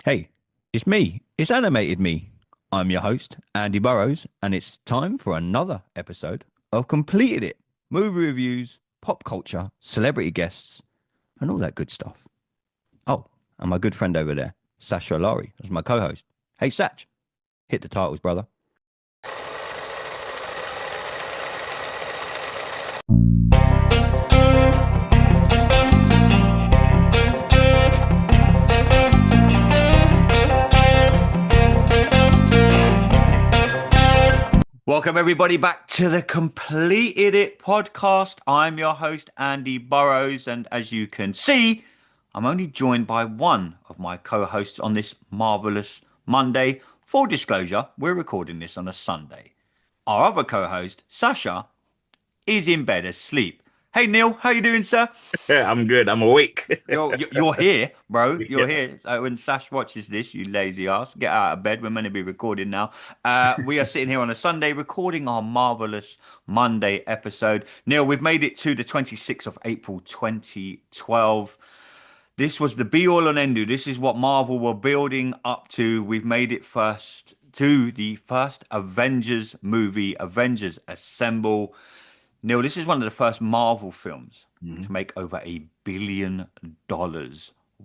Hey, it's me. It's animated me. I'm your host, Andy Burrows, and it's time for another episode of Completed It. Movie reviews, pop culture, celebrity guests, and all that good stuff. Oh, and my good friend over there, Sasha Lari, is my co-host. Hey, Satch, hit the titles, brother. Welcome everybody back to the Completed It podcast. I'm your host, Andy Burrows, and as you can see, I'm only joined by one of my co-hosts on this marvelous Monday. Full disclosure, we're recording this on a Sunday. Our other co-host, Sasha, is in bed asleep. Hey Neil, how you doing, sir? Yeah, I'm good. I'm awake. You're here, bro. You're Yeah. here. So when Sash watches this, you lazy ass, get out of bed. We're meant to be recording now. We are sitting here on a Sunday recording our marvelous Monday episode. Neil, we've made it to the 26th of April 2012. This was the be all and end all. This is what Marvel were building up to. We've made it first to the first Avengers movie, Avengers Assemble. Neil, this is one of the first Marvel films Mhm. to make over $1 billion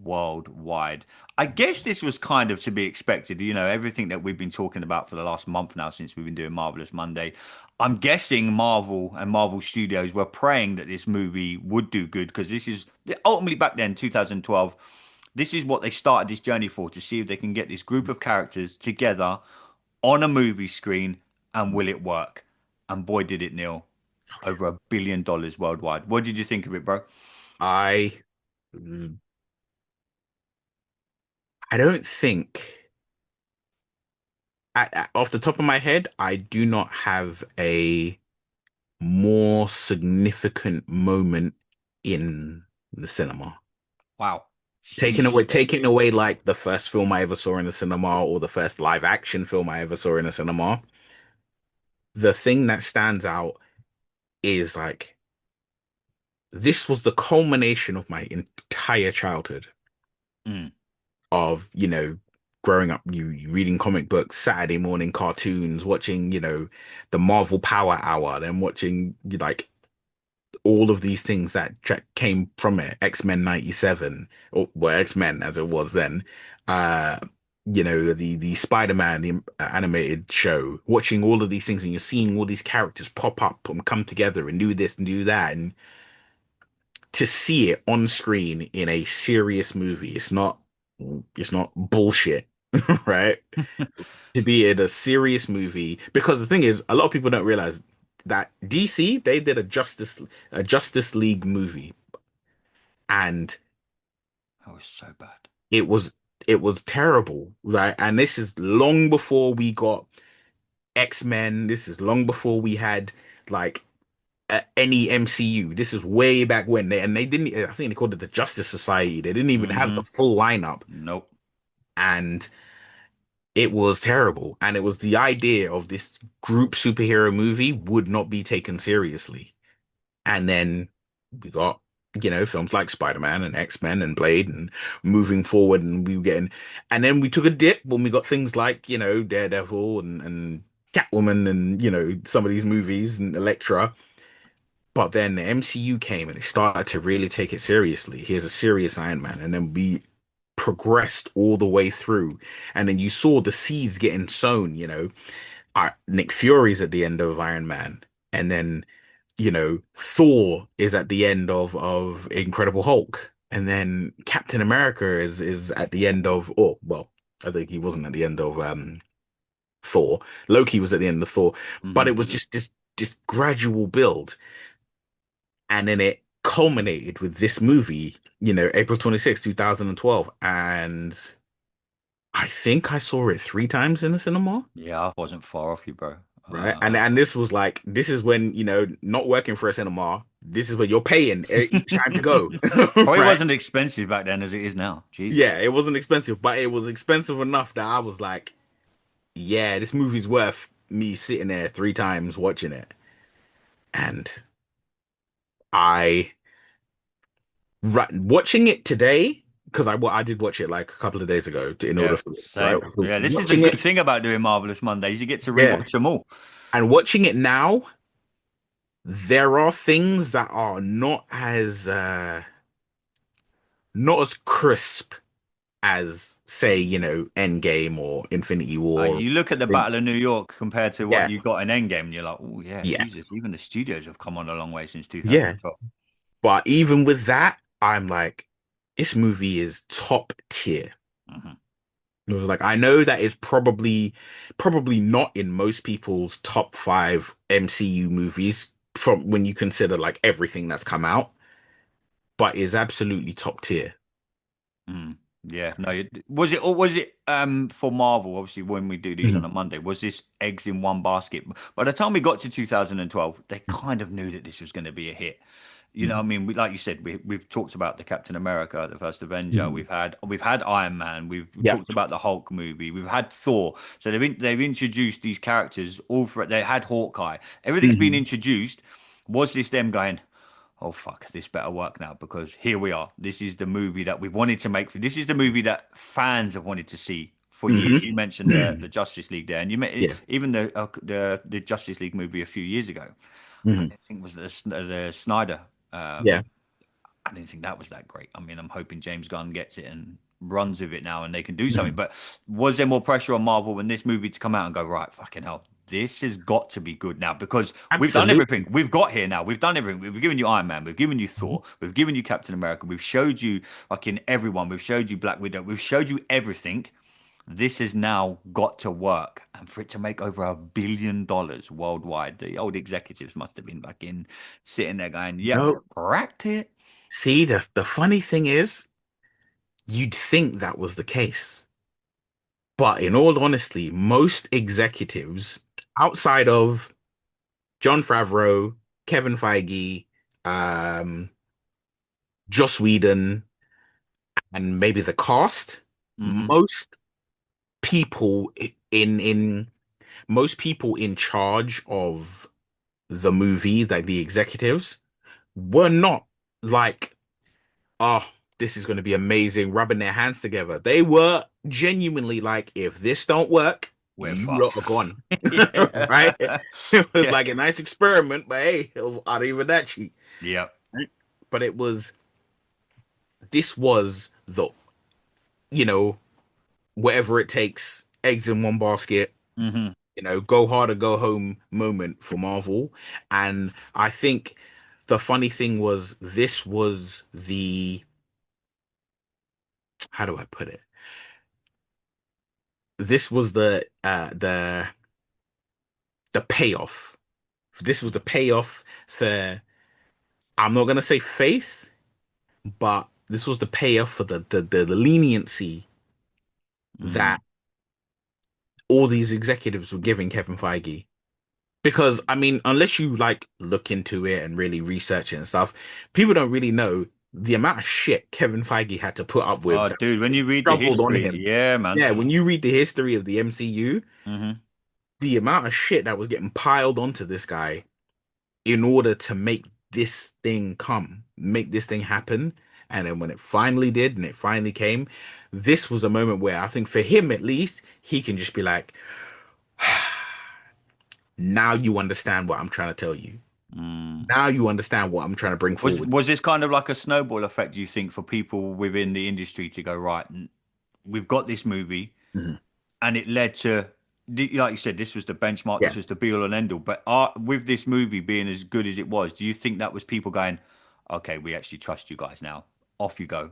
worldwide. I guess this was kind of to be expected. You know, everything that we've been talking about for the last month now since we've been doing Marvelous Monday. I'm guessing Marvel and Marvel Studios were praying that this movie would do good because this is ultimately back then, 2012. This is what they started this journey for to see if they can get this group of characters together on a movie screen and will it work? And boy, did it, Neil over $1 billion worldwide. What did you think of it, bro? I I don't think off the top of my head, I do not have a more significant moment in the cinema. Wow. Taking away Sheesh. taking away like the first film I ever saw in the cinema or the first live action film I ever saw in the cinema. The thing that stands out is like this was the culmination of my entire childhood. Mm. Of, growing up, you reading comic books, Saturday morning cartoons, watching, the Marvel Power Hour, then watching like all of these things that came from it, X-Men 97, or well, X-Men as it was then. Uh, the Spider-Man, the animated show, watching all of these things, and you're seeing all these characters pop up and come together and do this and do that, and to see it on screen in a serious movie, it's not bullshit, right? To be in a serious movie, because the thing is, a lot of people don't realize that DC they did a Justice League movie, and That was so bad. it was it was terrible, right? And this is long before we got X-Men. This is long before we had like any MCU. This is way back when they didn't. I think they called it the Justice Society. They didn't even have the Mm-hmm. full lineup, Nope. and it was terrible. And it was the idea of this group superhero movie would not be taken seriously. And then we got, films like Spider-Man and X-Men and Blade and moving forward, and we were getting, and then we took a dip when we got things like, Daredevil and Catwoman and, some of these movies and Elektra. But then the MCU came and it started to really take it seriously. Here's a serious Iron Man. And then we progressed all the way through. And then you saw the seeds getting sown, Nick Fury's at the end of Iron Man. And then, Thor is at the end of Incredible Hulk. And then Captain America is at the end of, oh, well, I think he wasn't at the end of Thor. Loki was at the end of Thor. But Mm-hmm. it was just this gradual build. And then it culminated with this movie, April 26th, 2012. And I think I saw it three times in the cinema, Yeah, I wasn't far off you, bro. right? And this was like, this is when, not working for a cinema, this is when you're paying each time to go, Probably right? wasn't expensive back then as it is now. Jesus. Yeah, it wasn't expensive, but it was expensive enough that I was like, yeah, this movie's worth me sitting there three times watching it. And I, watching it today, because I did watch it like a couple of days ago in order Yeah, for this, right? same. So Yeah, this is the watching it, good thing about doing Marvelous Mondays. You get to yeah, rewatch them all. and watching it now, there are things that are not as crisp as say, Endgame or Infinity War. You look at the Battle of New York compared to what Yeah, you got in Endgame, and you're like, oh yeah, yeah, Jesus, even the studios have come on a long way since yeah. 2012. But even with that, I'm like, this movie is top tier. Hmm. It was like I know that it's probably not in most people's top five MCU movies from when you consider like everything that's come out, but is absolutely top tier. Mm. Yeah, no, was it or was it for Marvel? Obviously, when we do these on Mhm. a Monday, was this eggs in one basket? By the time we got to 2012, they kind of knew that this was going to be a hit. You know, what I Mhm. mean, like you said, we've talked about the Captain America, the first Avenger. Mhm. We've had Iron Man. We've Yeah. talked about the Hulk movie. We've had Thor. So they've introduced these characters all for. They had Hawkeye. Everything's been Mhm. introduced. Was this them going? Oh fuck, this better work now because here we are. This is the movie that we wanted to make. This is the movie that fans have wanted to see for years. Mhm. You mentioned the Justice League there, and Yeah. even the Justice League movie a few years ago. I Mhm. think it was the Snyder. Yeah. I didn't think that was that great. I mean, I'm hoping James Gunn gets it and runs with it now, and they can do something. Mhm. But was there more pressure on Marvel when this movie to come out and go right? Fucking hell, this has got to be good now because we've done everything. Absolutely. We've got here now. We've done everything. We've given you Iron Man. We've given you Mhm. Thor. We've given you Captain America. We've showed you fucking everyone. We've showed you Black Widow. We've showed you everything. This has now got to work, and for it to make over $1 billion worldwide, the old executives must have been fucking sitting there going, "Yep, No. cracked it." See, the funny thing is, you'd think that was the case. But in all honesty, most executives outside of John Favreau, Kevin Feige, um, Joss Whedon, and maybe the cast, Hmm. most people in most people in charge of the movie, like the executives, were not like, oh, this is going to be amazing, rubbing their hands together. They were genuinely like, if this don't work, We're you fucked. lot are gone. Right? Yeah. It was Yeah. like a nice experiment, but hey, it not even that cheap. Yep. Right? But this was the, you know, whatever it takes, eggs in one basket, Hmm. go hard or go home moment for Marvel. And I think the funny thing was this was how do I put it? This was the payoff. This was the payoff for, I'm not gonna say faith, but this was the payoff for the leniency Mm. that all these executives were giving Kevin Feige. Because I mean, unless you like look into it and really research it and stuff, people don't really know the amount of shit Kevin Feige had to put up with Oh, that dude, when you read the shoveled on history, him. yeah, man. Yeah, when you read the history of the MCU, Hmm. the amount of shit that was getting piled onto this guy in order to make this thing happen. And then when it finally did and it finally came, this was a moment where I think for him at least, he can just be like, now you understand what I'm trying to tell you. Mm. Now you understand what I'm trying to bring Was forward. was this kind of like a snowball effect, do you think, for people within the industry to go, right, we've got this movie, Mhm. and it led to, like you said, this was the benchmark, Yeah. this was the be all and end all. But with this movie being as good as it was, do you think that was people going, okay, we actually trust you guys now? Off you go.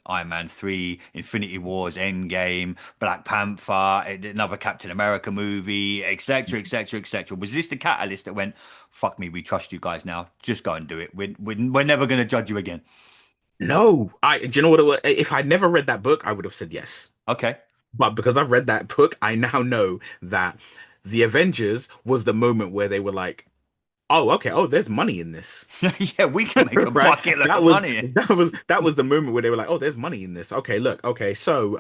Iron Man 3, Infinity Wars, Endgame, Black Panther, another Captain America movie, etc., etc., etc. Was this the catalyst that went, fuck me, we trust you guys now. Just go and do it. We're never going to judge you again. No, do you know what it was? If I'd never read that book, I would have said yes. Okay. But because I've read that book, I now know that the Avengers was the moment where they were like, oh, okay, oh, there's money in this. Yeah, we can make a Right? bucket load That of was money. that was the moment where they were like, "Oh, there's money in this." Okay, look, okay, so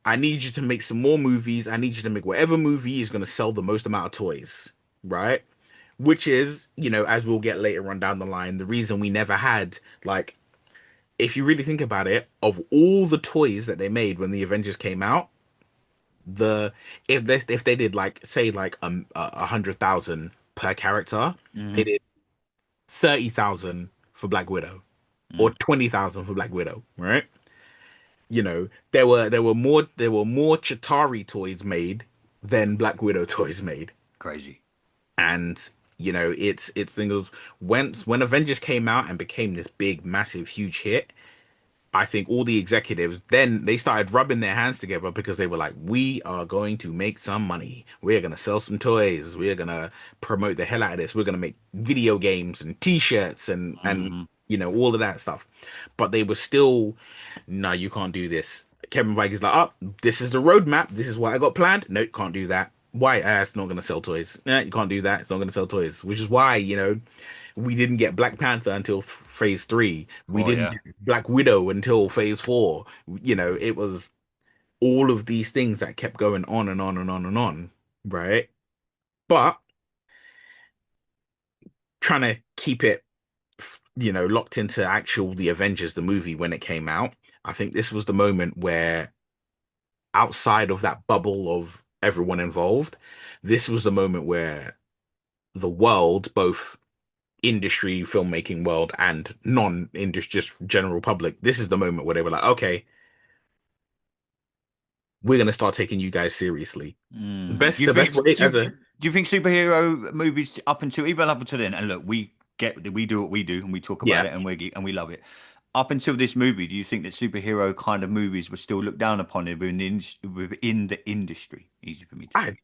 I need you to make some more movies. I need you to make whatever movie is going to sell the most amount of toys, right? Which is, as we'll get later on down the line, the reason we never had like if you really think about it, of all the toys that they made when the Avengers came out, the if they did like say like 100,000 per character, they Hmm. did 30,000 for Black Widow or 20,000 for Black Widow, right? You know, there were more Chitauri toys made than Black Widow toys made. Crazy. And it's things when Avengers came out and became this big, massive, huge hit, I think all the executives then they started rubbing their hands together because they were like, we are going to make some money. We're gonna sell some toys. We're gonna promote the hell out of this. We're gonna make video games and t-shirts and Hmm. all of that stuff. But they were still, no, you can't do this. Kevin Feige's like, oh, this is the roadmap. This is what I got planned. No, can't do that. Why? It's not gonna sell toys. Nah, you can't do that. It's not gonna sell toys. Which is why, we didn't get Black Panther until phase three. We Oh didn't yeah. get Black Widow until phase four. It was all of these things that kept going on and on and on and on, right? But trying to keep it, locked into actual The Avengers, the movie when it came out, I think this was the moment where outside of that bubble of everyone involved, this was the moment where the world, both industry, filmmaking world, and non-industry, just general public, this is the moment where they were like, okay, we're gonna start taking you guys seriously. Mm. Do Best, you the think best way do you, as a do you think superhero movies up until even up until then? And look, we do what we do and we talk about yeah, it and we love it. Up until this movie, do you think that superhero kind of movies were still looked down upon within the industry? Easy for me to say. I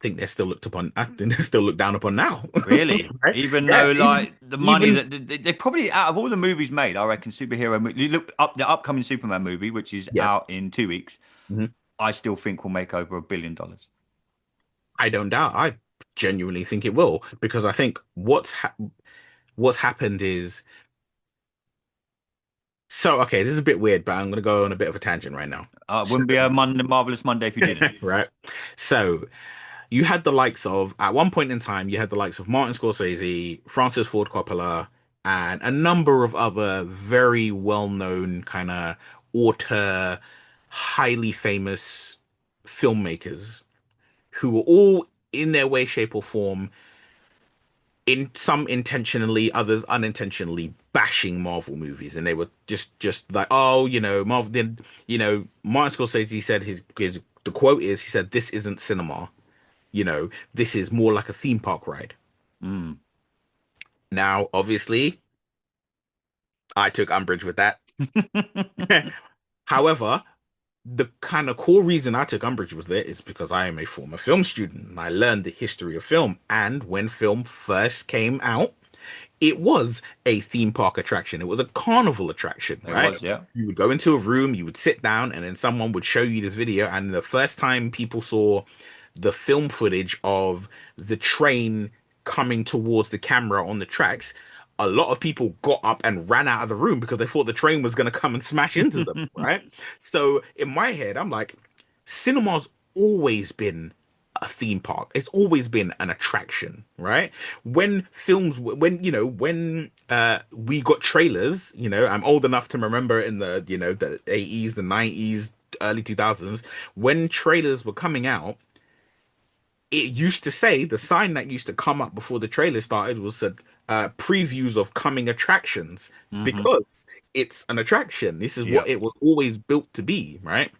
think they're still looked upon. I think they're still looked down upon now. Really? Right? Even Yeah, though, even like, the money even that they probably out of all the movies made, I reckon you look up the upcoming Superman movie, which is yeah. out in 2 weeks. Mhm. I still think will make over $1 billion. I don't doubt. I genuinely think it will because I think what's happened is so okay. This is a bit weird, but I'm gonna go on a bit of a tangent right now. It So wouldn't be a Marvelous Monday if you didn't. right, so you had the likes of at one point in time you had the likes of Martin Scorsese, Francis Ford Coppola, and a number of other very well-known kind of auteur, highly famous filmmakers who were all in their way, shape, or form, in some intentionally, others unintentionally bashing Marvel movies, and they were just like, oh, Marvel. Then Martin Scorsese said his the quote is he said, "This isn't cinema. This is more like a theme park ride." Mm. Now, obviously, I took umbrage with that. However, the kind of core reason I took umbrage with it is because I am a former film student and I learned the history of film. And when film first came out, it was a theme park attraction. It was a carnival attraction, It right? was, yeah. You would go into a room, you would sit down, and then someone would show you this video. And the first time people saw the film footage of the train coming towards the camera on the tracks, a lot of people got up and ran out of the room because they thought the train was going to come and smash into them, right? So in my head, I'm like, cinema's always been a theme park. It's always been an attraction, right? When we got trailers, I'm old enough to remember in the 80s, the 90s, early 2000s, when trailers were coming out, it used to say the sign that used to come up before the trailer started was said previews of coming attractions Hmm. because it's an attraction. This is Yeah. what it was always built to be, right?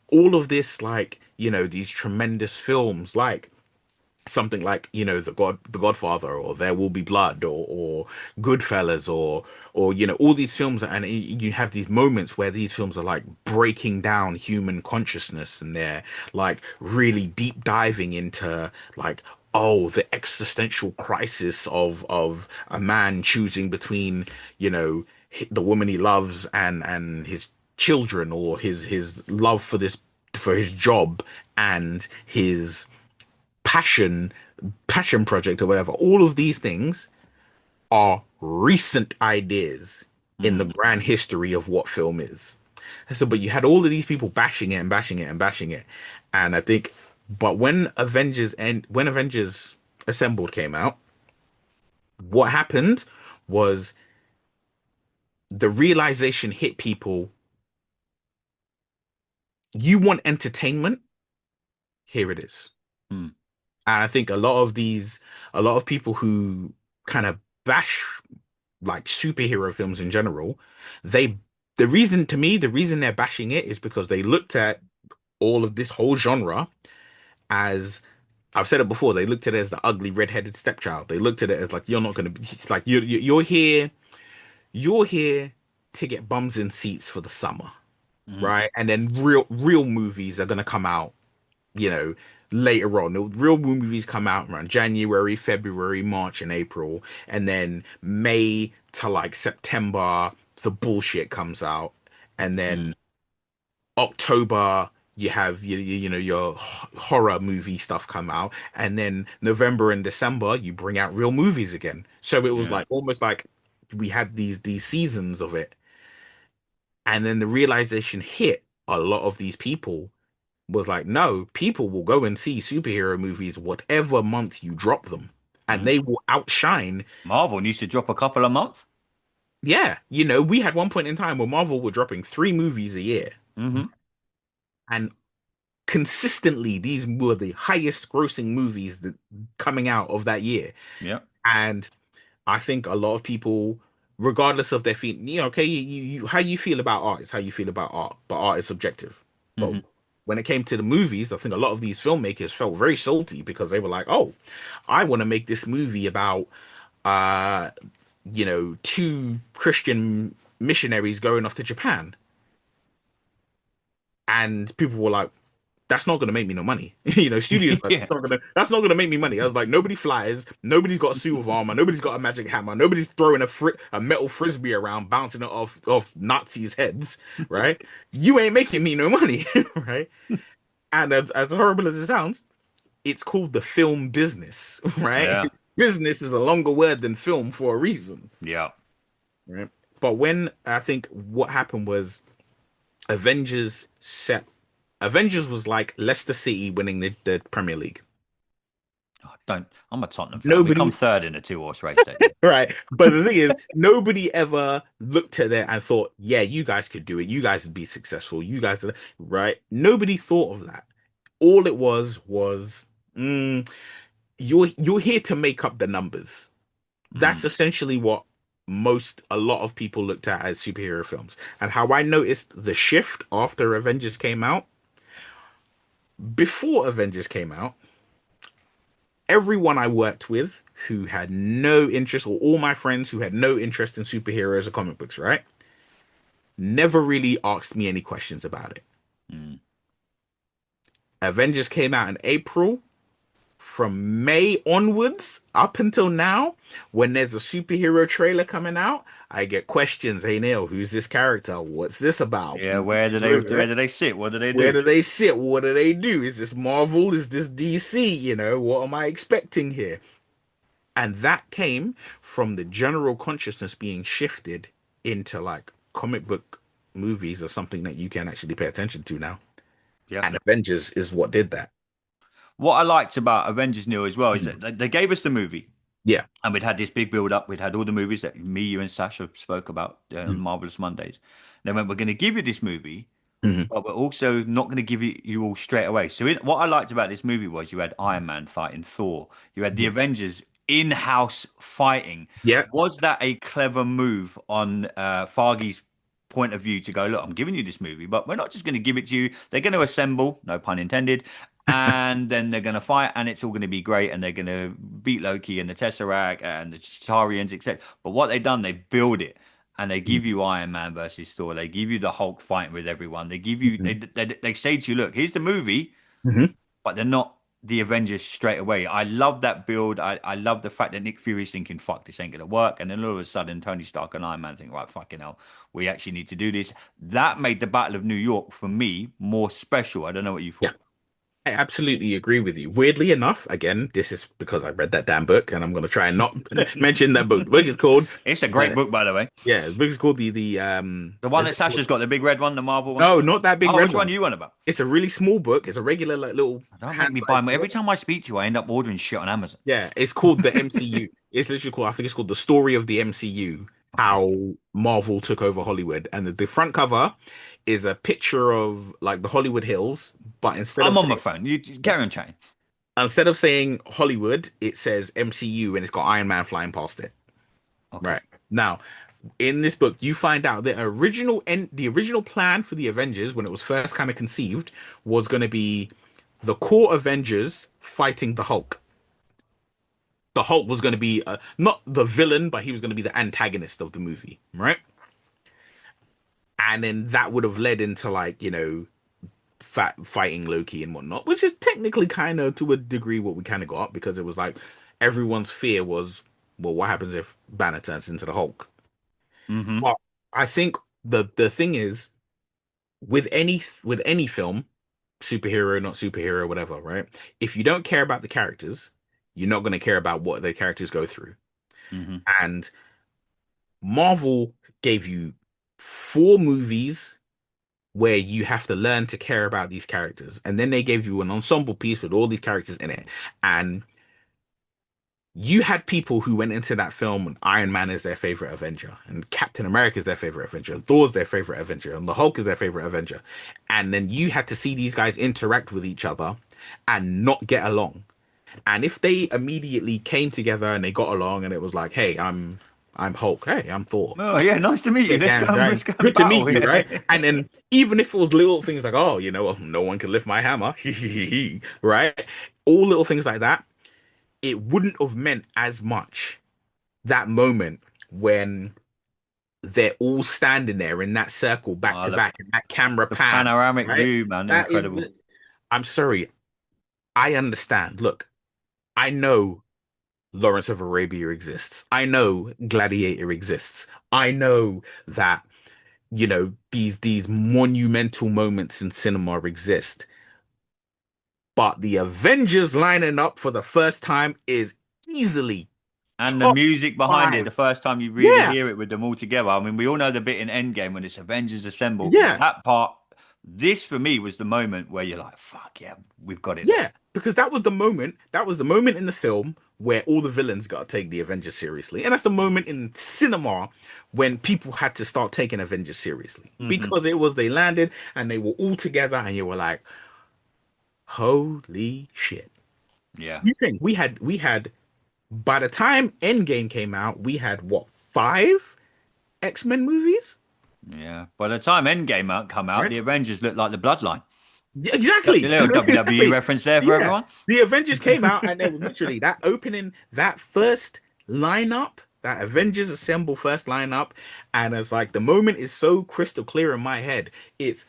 All of this, like, these tremendous films, like something like the Godfather, or There Will Be Blood, or Goodfellas, or all these films, and you have these moments where these films are like breaking down human consciousness, and they're like really deep diving into like, oh, the existential crisis of a man choosing between the woman he loves and his children, or his love for his job and his passion project or whatever. All of these things are recent ideas in the Mm. grand history of what film is. So, but you had all of these people bashing it and bashing it and bashing it, and I think, but when Avengers Assembled came out, what happened was the realization hit people, you want entertainment, here it is. Mm, And I think a lot of people who kind of bash like superhero films in general, they the reason to me, the reason they're bashing it is because they looked at all of this whole genre as I've said it before, they looked at it as the ugly red-headed stepchild. They looked at it as like you're not gonna be it's like you're here to get bums in seats for the summer, mm, right? And then real movies are gonna come out, you know, later on. The real movies come out around January, February, March, and April, and then May to like September, the bullshit comes out, and then mm, October you have you know your horror movie stuff come out, and then November and December you bring out real movies again. So it was yeah. like almost like we had these seasons of it, and then the realization hit a lot of these people was like, no, people will go and see superhero movies whatever month you drop them, and Mm. they will outshine. Marvel needs to drop a couple a month. Yeah, we had one point in time where Marvel were dropping 3 movies a year, Hmm. and consistently these were the highest grossing movies that coming out of that year. Yeah. And I think a lot of people, regardless of their feeling, okay, how you feel about art is how you feel about art, but art is subjective. But Hmm. when it came to the movies, I think a lot of these filmmakers felt very salty because they were like, "Oh, I want to make this movie about, uh, two Christian missionaries going off to Japan," and people were like, that's not gonna make me no money. Studios like Yeah. that's not gonna make me money. I was like, nobody flies, nobody's got a suit of armor, nobody's got a magic hammer, nobody's throwing a metal frisbee around, bouncing it off Nazis' heads, right? You ain't making me no money, right? And as horrible as it sounds, it's called the film business, right? Yeah. Business is a longer word than film for a reason, Yeah. right? But when I think what happened was Avengers set Avengers was like Leicester City winning the Premier League. Oh, don't. I'm a Tottenham fan. We come Nobody, third in a two-horse race that year. right? But the thing is, nobody ever looked at it and thought, "Yeah, you guys could do it. You guys would be successful. You guys," right? Nobody thought of that. All it was, mm, you're here to make up the numbers. That's Mm. essentially what a lot of people looked at as superhero films. And how I noticed the shift after Avengers came out, before Avengers came out, everyone I worked with who had no interest, or all my friends who had no interest in superheroes or comic books, right? Never really asked me any questions about it. Mm. Avengers came out in April. From May onwards, up until now, when there's a superhero trailer coming out, I get questions. Hey Neil, who's this character? What's this about? Yeah. Where do they sit? What do they Where do? do they sit? What do they do? Is this Marvel? Is this DC? What am I expecting here? And that came from the general consciousness being shifted into like comic book movies or something that you can actually pay attention to now. Yeah. And Avengers is what did that. What I liked about Avengers New as well is Mhm. that they gave us the movie. Yeah. And we'd had this big build up. We'd had all the movies that me, you, and Sasha spoke about on Mhm. Marvelous Mondays. They went, we're going to give you this movie, Mhm. but we're also not going to give you all straight away. So what I liked about this movie was you had Iron Man fighting Thor. You had the Yeah. Avengers in-house fighting. Yeah. Was that a clever move on Feige's point of view to go, look, I'm giving you this movie, but we're not just going to give it to you. They're going to assemble, no pun intended, and then they're going to fight, and it's all going to be great, and they're going to beat Loki and the Tesseract and the Chitarians, etc. But what they've done, they build it. And they give you Iron Man versus Thor. They give you the Hulk fighting with everyone. They give you Mhm. they say to you, look, here's the movie, Mhm. but they're not the Avengers straight away. I love that build. I love the fact that Nick Fury's thinking, fuck, this ain't gonna work. And then all of a sudden Tony Stark and Iron Man think, right, fucking hell, we actually need to do this. That made the Battle of New York for me more special. I don't know what you Yeah. thought. I absolutely agree with you. Weirdly enough, again, this is because I read that damn book and I'm going to try and not mention that book. The book is called, It's a uh, great book, by the way. yeah, the book is called The one is that it called? Sasha's got, the big red one, the Marvel one. No, not that big Oh, red which one one. do you want about? It's a really small book. It's a regular like little Don't make me buy hand-sized them. Every book. time I speak to you, I end up ordering shit on Amazon. Yeah, it's called the MCU. It's literally called, I think it's called The Story of the MCU. Okay. how Marvel took over Hollywood. And the front cover is a picture of like the Hollywood Hills, but I'm on my phone. You carry on chatting. instead of saying Hollywood, it says MCU and it's got Iron Man flying past it. Okay. Right. Now, in this book, you find out the original plan for the Avengers when it was first kind of conceived was going to be the core Avengers fighting the Hulk. The Hulk was going to be not the villain, but he was going to be the antagonist of the movie, right? And then that would have led into like, fighting Loki and whatnot, which is technically kind of to a degree what we kind of got because it was like everyone's fear was, well, what happens if Banner turns into the Hulk? Mm-hmm. Well, I think the thing is with any film, superhero, not superhero, whatever, right? If you don't care about the characters, you're not going to care about what the characters go through. Mm-hmm. And Marvel gave you four movies where you have to learn to care about these characters. And then they gave you an ensemble piece with all these characters in it. And you had people who went into that film and Iron Man is their favorite Avenger, and Captain America is their favorite Avenger, and Thor's their favorite Avenger, and the Hulk is their favorite Avenger. And then you had to see these guys interact with each other and not get along. And if they immediately came together and they got along and it was like, hey, I'm Hulk, hey, I'm Thor. Oh yeah, nice to meet you. Hey, damn, Let's right. go and Good to battle meet you, right? here. And then even if it was little things like, oh, well, no one can lift my hammer, right? All little things like that, it wouldn't have meant as much that moment when they're all standing there in that circle back Oh, to back and that camera the pan, panoramic right? view, man, That is incredible. I'm sorry. I understand. Look, I know Lawrence of Arabia exists. I know Gladiator exists. I know that, these monumental moments in cinema exist. But the Avengers lining up for the first time is easily And the top music behind it, the five. first time you really Yeah, hear it with them all together. I mean, we all know the bit in Endgame when it's Avengers Assemble. yeah. That part, this for me was the moment where you're like, fuck yeah, we've got it now. Yeah, because that was the moment. That was the moment in the film where all the villains got to take the Avengers seriously, and that's the moment in cinema when people had to start taking Avengers seriously Hmm. because it was they landed and they were all together, and you were like, "Holy shit!" Yeah. You think we had by the time Endgame came out, we had what, five X-Men movies, Yeah. By the time Endgame out come out, right? the Avengers looked like the Bloodline. Yeah, A exactly. little WWE Exactly. reference there for Yeah. everyone. The Avengers came out and they were literally that opening, that first lineup, that Avengers Assemble first lineup. And it's like the moment is so crystal clear in my head. It's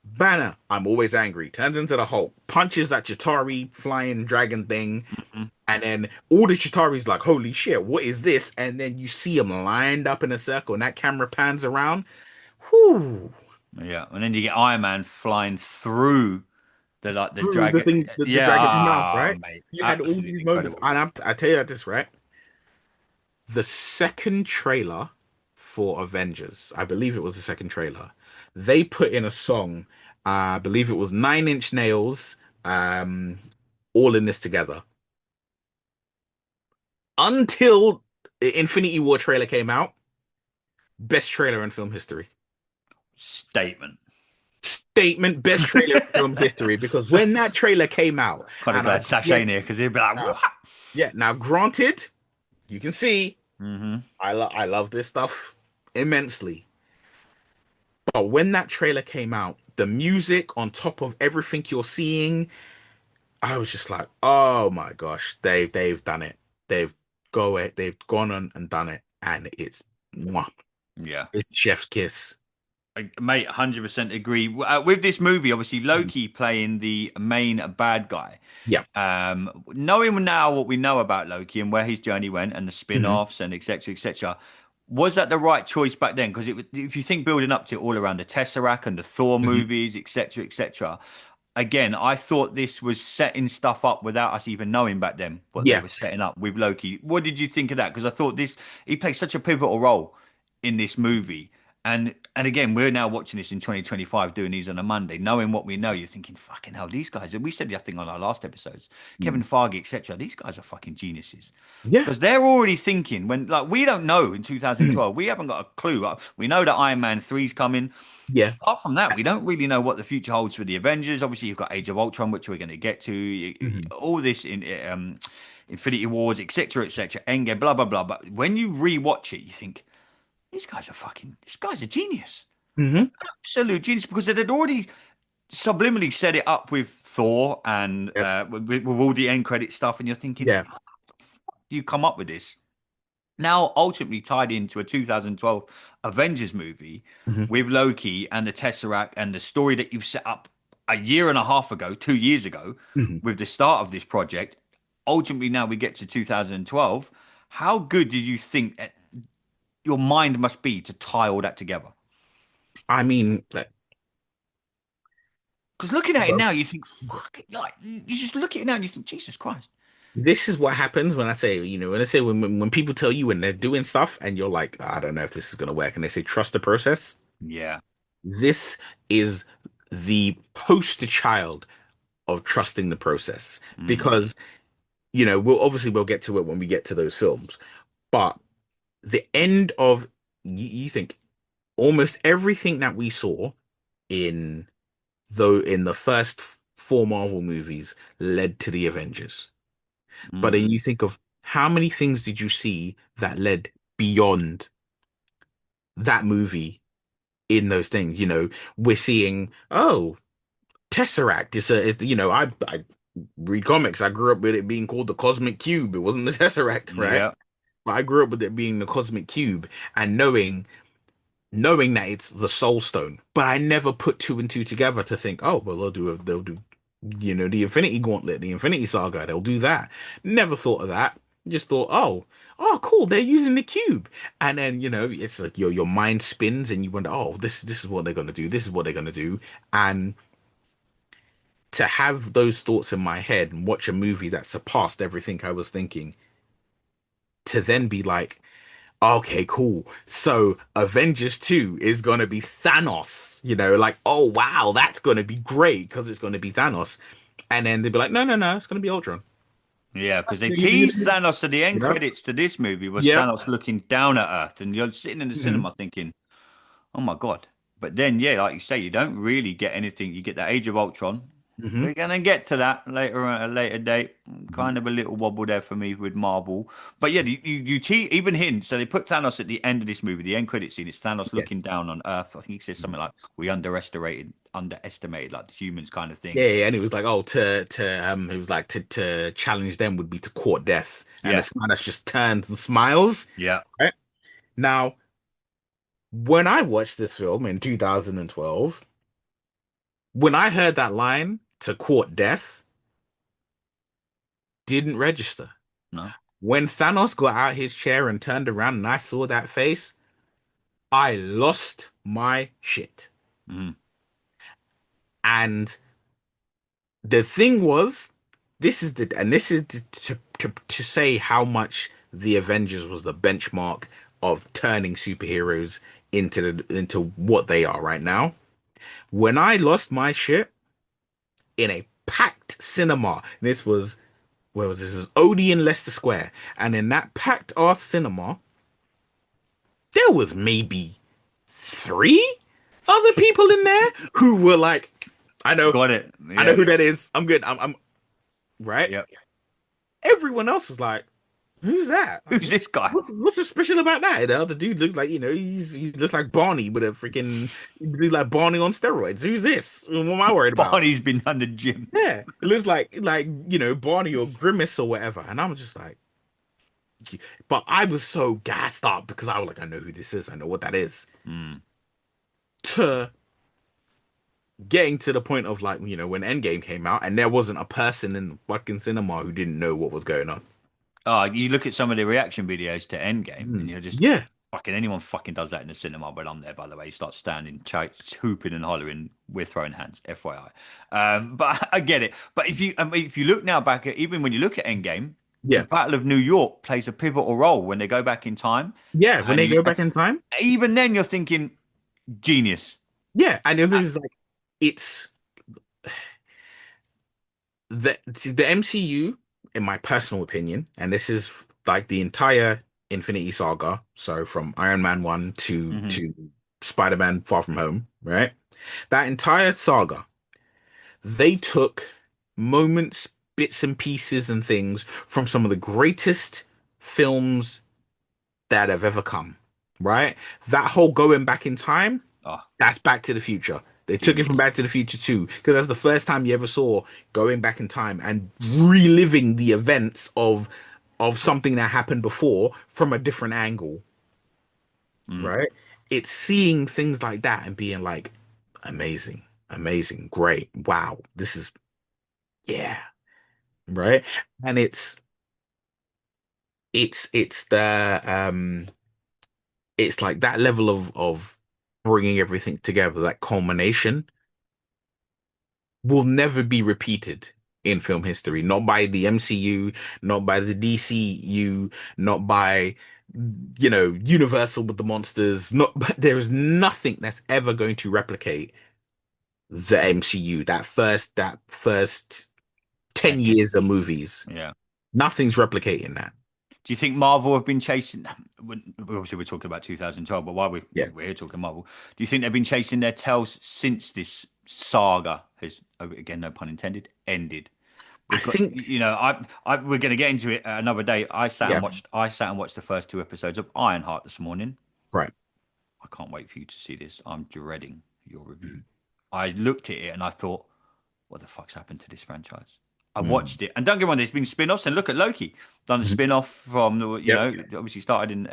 Banner, I'm always angry, turns into the Hulk, punches that Chitauri flying dragon thing. Mhm. And then all the Chitauri's like, holy shit, what is this? And then you see them lined up in a circle and that camera pans around. Whew. Yeah. And then you get Iron Man flying through the Through the dragon. thing, the Yeah, dragon's mouth, right? mate. You had all Absolutely these moments, incredible. and I tell you this, right? The second trailer for Avengers, I believe it was the second trailer, they put in a song. I believe it was Nine Inch Nails, all in this together. Until the Infinity War trailer came out, best trailer in film history. Statement. Statement, best trailer in film history. Because when that trailer came out, Kind of and I glad Sasha yeah, ain't here because he'd be like, now, what? yeah, now granted, you can see. Hmm. I love this stuff immensely. But when that trailer came out, the music on top of everything you're seeing, I was just like, oh my gosh, they've done it. They've they've gone on and done it, and it's mwah, Yeah. it's chef's kiss. Mate, 100% agree. With this movie, obviously, Mhm. Loki playing the main bad guy. Yeah. Knowing now what we know about Loki and where his journey went and the Hmm. spin-offs and etc. etc. Was that the right choice back then? Because if you think building up to it all around the Tesseract and the Thor Hmm. movies, etc., etc. Again, I thought this was setting stuff up without us even knowing back then what they Yeah. were setting up with Loki. What did you think of that? Because I thought he played such a pivotal role in this movie. And again, we're now watching this in 2025, doing these on a Monday, knowing what we know. You're thinking, fucking hell, these guys. And we said the thing on our last episodes, Kevin Mm. Feige, etc. These guys are fucking geniuses Yeah. because they're already thinking when like we don't know in Mhm. 2012. We haven't got a clue. We know that Iron Man 3's coming. Yeah. Apart from that, we don't really know what the future holds for the Avengers. Obviously, you've got Age of Ultron, which we're going to get to. Mhm. All this in Infinity Wars, etc., etc. Endgame, blah blah blah. But when you rewatch it, you think these guys are fucking. This guy's a genius, Mhm. absolute genius, because they'd already subliminally set it up with Thor and Yep. with all the end credit stuff, and you're thinking, Yeah. how do you come up with this? Now ultimately tied into a 2012 Avengers movie Mhm. with Loki and the Tesseract and the story that you've set up a year and a half ago, 2 years ago, Mhm. with the start of this project. Ultimately, now we get to 2012. How good did you think your mind must be to tie all that together? I mean, like, Because looking at it well, now, you think, fuck it, like, you just look at it now and you think, Jesus Christ. this is what happens when I say, when I say when people tell you when they're doing stuff and you're like, I don't know if this is gonna work, and they say trust the process. Yeah. This is the poster child of trusting the process Mm, because we'll get to it when we get to those films, but the end of you think almost everything that we saw in in the first four Marvel movies led to the Avengers. But mm, then you think of how many things did you see that led beyond that movie in those things? We're seeing, oh, Tesseract I read comics. I grew up with it being called the Cosmic Cube. It wasn't the Tesseract, right? yeah. But I grew up with it being the Cosmic Cube and knowing that it's the Soul Stone, but I never put two and two together to think, oh, well, they'll do, the Infinity Gauntlet, the Infinity Saga, they'll do that. Never thought of that. Just thought, oh, cool, they're using the cube, and then it's like your mind spins, and you wonder, oh, this is what they're gonna do, this is what they're gonna do, and to have those thoughts in my head and watch a movie that surpassed everything I was thinking, to then be like, okay, cool. So Avengers 2 is going to be Thanos. Like, oh, wow, that's going to be great because it's going to be Thanos. And then they'd be like, no, no, no, it's going to be Ultron. Yeah, because they You teased Thanos at the end know? credits to this movie was Yep. Thanos looking down at Earth, and you're sitting in the Hmm. cinema thinking, "Oh my God!" But then, yeah, like you say, you don't really get anything. You get that Age of Ultron. Hmm. We're gonna get to that later at a later date. Kind of a little wobble there for me with Marvel, but yeah, even hint. So they put Thanos at the end of this movie, the end credit scene. It's Thanos Yeah. looking down on Earth. I think he says something like, "We underestimated like the humans," kind of Yeah, thing. yeah, and it was like, oh, it was like to challenge them would be to court death, and the Yeah, Thanos just turns and smiles. yeah, Right now, when I watched this film in 2012, when I heard that line to court death, didn't register. no, When Thanos got out his chair and turned around and I saw that face, I lost my shit. mm, And the thing was, this is to say how much the Avengers was the benchmark of turning superheroes into what they are right now. When I lost my shit in a packed cinema, this was where was this? This was Odeon Leicester Square, and in that packed ass cinema, there was maybe three other people in there who were like, I know, got it. I know Yeah, who that is. I'm good. I'm right. yeah. Everyone else was like, who's that? Like, Who's this guy? what's so special about that? The other dude looks like, he looks like Barney, but he looks like Barney on steroids. Who's this? What am I worried about? Barney's been done the gym. Yeah, it looks like Barney or Grimace or whatever. And I'm just like, but I was so gassed up because I was like, I know who this is. I know what that is. Mm. To getting to the point of like, when Endgame came out and there wasn't a person in the fucking cinema who didn't know what was going on. Oh, you look at some of the reaction videos to Endgame, and Mm. you're just Yeah. fucking anyone fucking does that in the cinema. But I'm there, by the way. You start standing, hooping and hollering. We're throwing hands, FYI. But I get it. But if you look now back at even when you look at Endgame, the Yeah. Battle of New York plays a pivotal role when they go back in time, Yeah. When and they go back in time. even then you're thinking. Genius. Yeah, and the other is like it's the MCU, in my personal opinion, and this is like the entire Infinity Saga, so from Iron Man 1 Hmm. to Spider-Man Far From Home, right? That entire saga, they took moments, bits and pieces and things from some of the greatest films that have ever come, right? That whole going back in time, Oh, that's Back to the Future. They took it from genius. Back to the Future too, because that's the first time you ever saw going back in time and reliving the events of something that happened before from a different angle, Mm. right? It's seeing things like that and being like, amazing, amazing, great, wow, this is yeah, right? And it's the it's like that level of bringing everything together, that culmination will never be repeated in film history. Not by the MCU, not by the DCU, not by Universal with the monsters. Not there is nothing that's ever going to replicate the MCU. That first 10 Decade. years of movies. Yeah. Nothing's replicating that. Do you think Marvel have been chasing? Obviously, we're talking about 2012, but while Yeah. we're here talking Marvel, do you think they've been chasing their tails since this saga has, again, no pun intended, ended? I Because think, we're going to get into it another day. yeah, I sat and watched the first two episodes of Ironheart this morning. right. I can't wait for you to see this. I'm dreading your review. Mm, I looked at it and I thought, what the fuck's happened to this franchise? I mm, watched it, and don't get me wrong, there's been spin-offs, and look at Loki, done a mhm. spin-off from the, Yep. obviously started in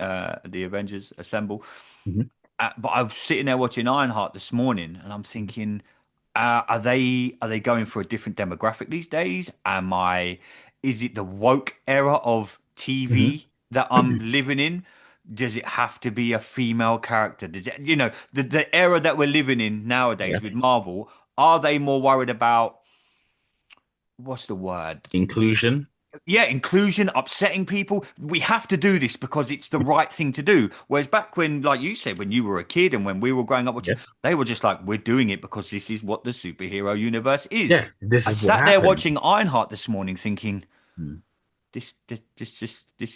the Avengers Assemble. Mhm, But I was sitting there watching Ironheart this morning, and I'm mhm, thinking, are they going for a different demographic these days? Is it the woke era of mhm. TV that I'm living in? Does it have to be a female character? Does it, the era that we're living in Yeah. nowadays with Marvel, are they more worried about what's the word? Inclusion. Yeah, inclusion, upsetting people. We have to do this because it's the right thing to do. Whereas back when, like you said, when you were a kid and when we were growing up watching, Yeah. they were just like, we're doing it because this is what the superhero universe is. Yeah. This I is what sat there happens. watching Ironheart this morning thinking, Mm. this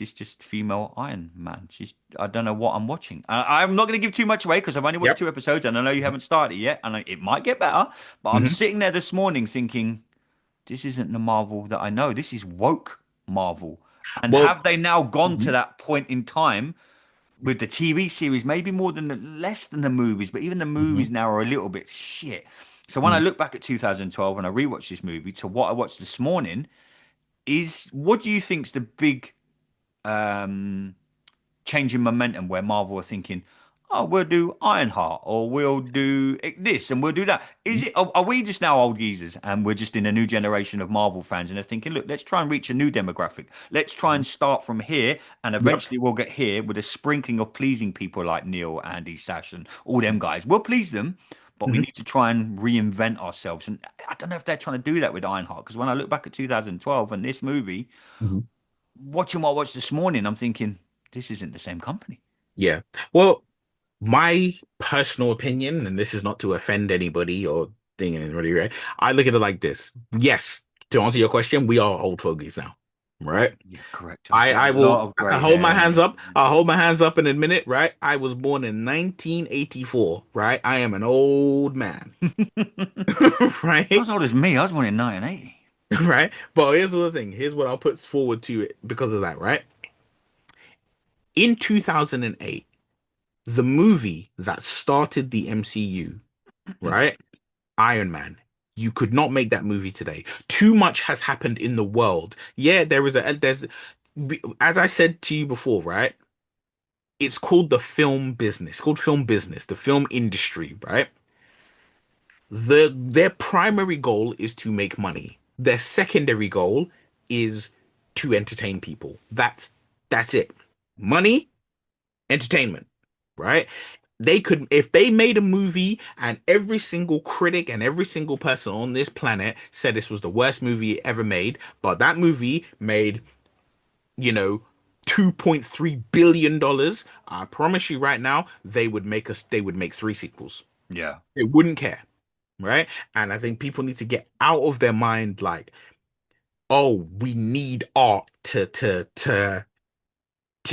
is just female Iron Man. I don't know what I'm watching. I'm not going to give too much away because I've only watched Yep. two episodes and I know you haven't started yet and it might get better. But I'm Hmm. sitting there this morning thinking, this isn't the Marvel that I know. This is woke Marvel. And Well, have they now gone to mhm, that point in time with the TV series, maybe less than the movies, but even the movies mhm, now are a little bit shit. So when I mhm, look back at 2012 and I rewatched this movie to what I watched this morning, is what do you think's the big um change in momentum where Marvel are thinking, oh, we'll do Ironheart or we'll do this and we'll do that. Is mhm, it? Are we just now old geezers and we're just in a new generation of Marvel fans and they're thinking, look, let's try and reach a new demographic. Let's try mhm. and start from here and Yep. eventually we'll get here with a sprinkling of pleasing people like Neil, Andy, Sash, and all them guys. We'll please them. But we Mhm, need to try and reinvent ourselves. And I don't know if they're trying to do that with Ironheart because when I look back at 2012 and this movie, mhm. watching what I watched this morning, I'm thinking, this isn't the same company. Yeah. Well, my personal opinion, and this is not to offend anybody or thing anybody, right? I look at it like this. Yes, to answer your question, we are old fogies now, right? Yeah, correct. I've got I a will lot of grey hold my hair, hands mate. up. I'll hold my hands up and admit it, right? I was born in 1984, right? I am an old man, Not right? as old as me. I was born in 1980. Right? But here's the other thing. Here's what I'll put forward to it because of that, right? In 2008, the movie that started the MCU, right? Iron Man. You could not make that movie today. Too much has happened in the world. Yeah, there's as I said to you before, right? It's called the film business. It's called film business, the film industry, right? Their primary goal is to make money. Their secondary goal is to entertain people. That's it. Money, entertainment, right? They could, if they made a movie and every single critic and every single person on this planet said this was the worst movie ever made, but that movie made, you know, $2.3 billion, I promise you right now, they would make three sequels. Yeah. They wouldn't care, right? And I think people need to get out of their mind like, oh, we need art to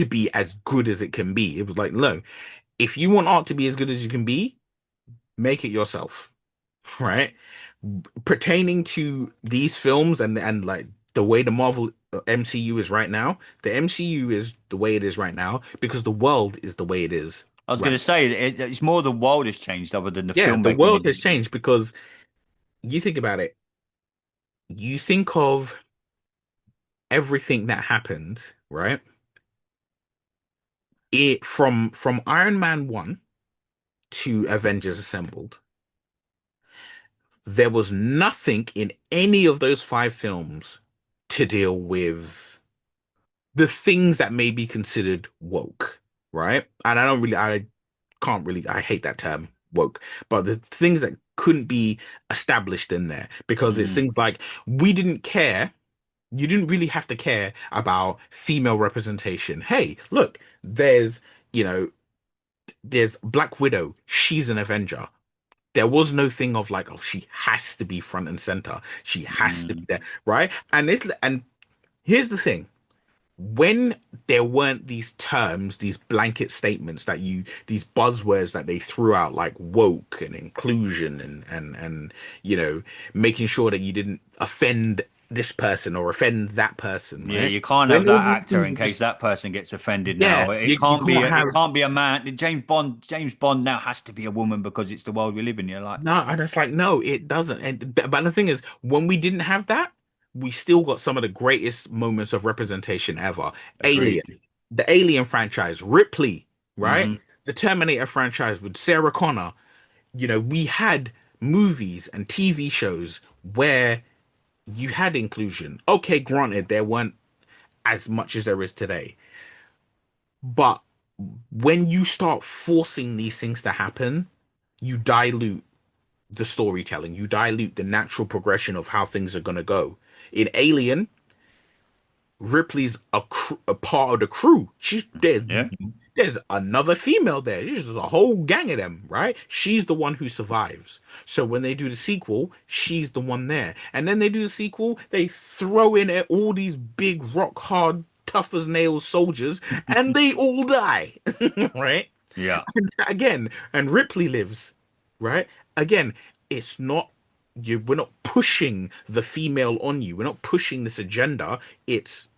be as good as it can be. It was like, no, if you want art to be as good as you can be, make it yourself, right? Pertaining to these films and like the way the Marvel MCU is right now, the MCU is the way it is right now because the world is the way it is I was going right. to say it's more the world has changed other than the Yeah, the filmmaking world has industry. changed because you think about it, you think of everything that happened, right? It from Iron Man 1 to Avengers Assembled, there was nothing in any of those five films to deal with the things that may be considered woke, right? And I can't really, I hate that term, woke, but the things that couldn't be established in there because it's Hmm. things like we didn't care. You didn't really have to care about female representation. Hey, look, you know, there's Black Widow. She's an Avenger. There was no thing of like, oh, she has to be front and center. She has to be Mm. there, right? And here's the thing. When there weren't these terms, these blanket statements these buzzwords that they threw out like woke and inclusion and you know, making sure that you didn't offend this person or offend that person, Yeah, right? you can't have When all that these actor things in were case just, that person gets offended yeah, now. you can't It have. can't be a man. James Bond now has to be a woman because it's the world we live in. You're like, No, and it's like, no, it doesn't. But the thing is, when we didn't have that, we still got some of the greatest moments of representation ever. agreed. Alien, the Alien franchise, Ripley, right? Hmm. The Terminator franchise with Sarah Connor. You know, we had movies and TV shows where you had inclusion. Okay, granted, there weren't as much as there is today, but when you start forcing these things to happen, you dilute the storytelling. You dilute the natural progression of how things are going to go. In Alien, Ripley's a part of the crew. Yeah. There's another female there. There's a whole gang of them, right? She's the one who survives. So when they do the sequel, she's the one there. And then they do the sequel, they throw in all these big rock hard, tough as nails soldiers, and they all die, right? Yeah. Again, and Ripley lives, right? Again, it's not we're not pushing the female on you. We're not pushing this agenda. It's,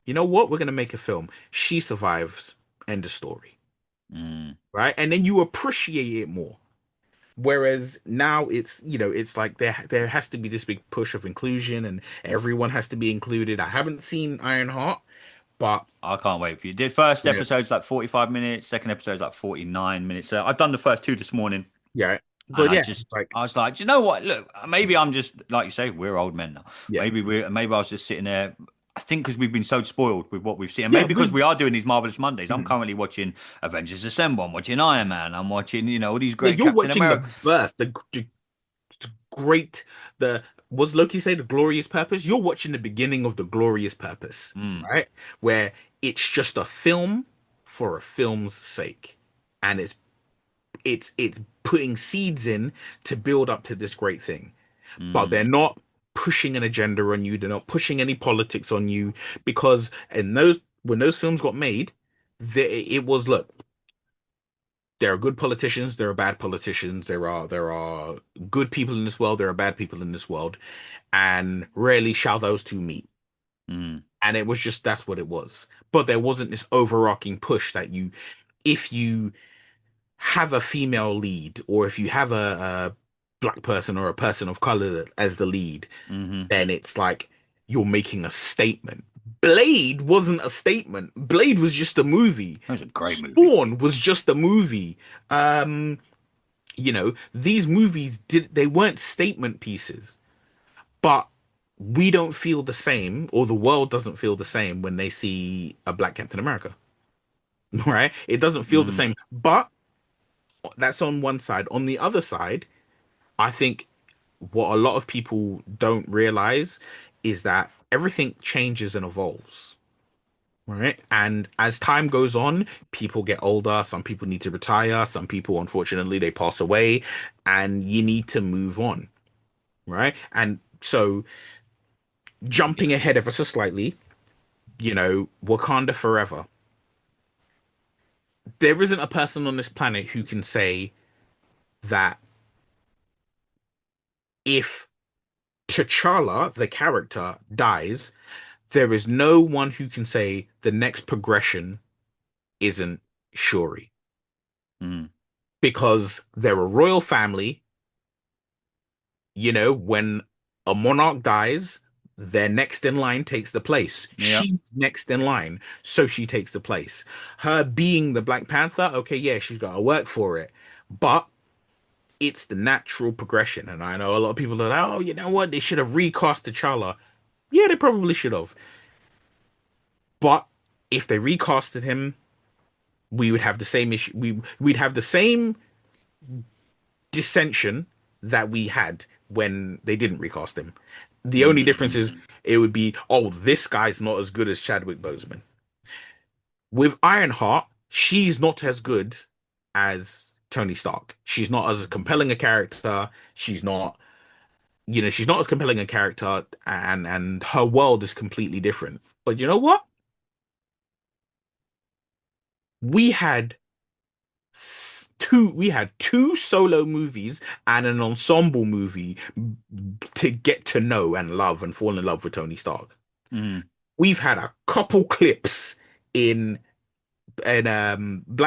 you know what? We're gonna make a film. She survives. End of story. Mm. Right? And then you appreciate it more. Whereas now it's, it's like there has to be this big push of inclusion and everyone has to be included. I haven't seen Ironheart, but I can't wait for you. The first yeah, episode's like 45 minutes, second episode's like 49 minutes. So I've done the first two this morning. yeah. And But yeah, it's like, I was like, do you know what? Look, maybe I'm just, like you say, we're old men now. yeah. Maybe I was just sitting there. I think because we've been so spoiled with what we've seen, and Yeah, maybe we because we are doing these Marvelous Mondays. I'm mhm. currently watching Avengers Assemble. I'm watching Iron Man. I'm watching, all these Yeah, great you're Captain watching the America. birth, the great the was Loki say the glorious purpose? You're watching the beginning of the glorious purpose, Mm, right? Where it's just a film for a film's sake. And it's putting seeds in to build up to this great thing. But they're mm, not pushing an agenda on you, they're not pushing any politics on you because in those when those films got made, it was, look, there are good politicians, there are bad politicians, there are good people in this world, there are bad people in this world, and rarely shall those two meet. mm, And it was just that's what it was. But there wasn't this overarching push that if you have a female lead, or if you have a black person or a person of color as the lead, mm-hmm. then it's like you're making a statement. Blade wasn't a statement. Blade was just a movie. That was a great movie. Spawn was just a movie. These movies they weren't statement pieces, but we don't feel the same, or the world doesn't feel the same when they see a black Captain America, right? It doesn't feel the Mm, same. But that's on one side. On the other side, I think what a lot of people don't realize is that everything changes and evolves, right? And as time goes on, people get older, some people need to retire, some people, unfortunately, they pass away, and you need to move on, right? And so, jumping ahead ever so slightly, Wakanda Forever. There isn't a person on this planet who can say that if T'Challa, the character, dies, there is no one who can say the next progression isn't Shuri Mm. because they're a royal family. When a monarch dies, their next in line takes the place. Yeah. She's next in line, so she takes the place. Her being the Black Panther, okay, yeah, she's got to work for it, but it's the natural progression. And I know a lot of people are like, oh, you know what? They should have recast T'Challa. Yeah, they probably should have. But if they recasted him, we would have the same issue. We'd have the same dissension that we had when they didn't recast him. The only difference is Mm. it would be, oh, this guy's not as good as Chadwick Boseman. With Ironheart, she's not as good as Tony Stark. She's not as compelling a character. She's not as compelling a character, and her world is completely different. But you know what? We had we had two solo movies and an ensemble movie to get to know and love and fall in love with Tony Stark. Mm. We've had a couple clips in Black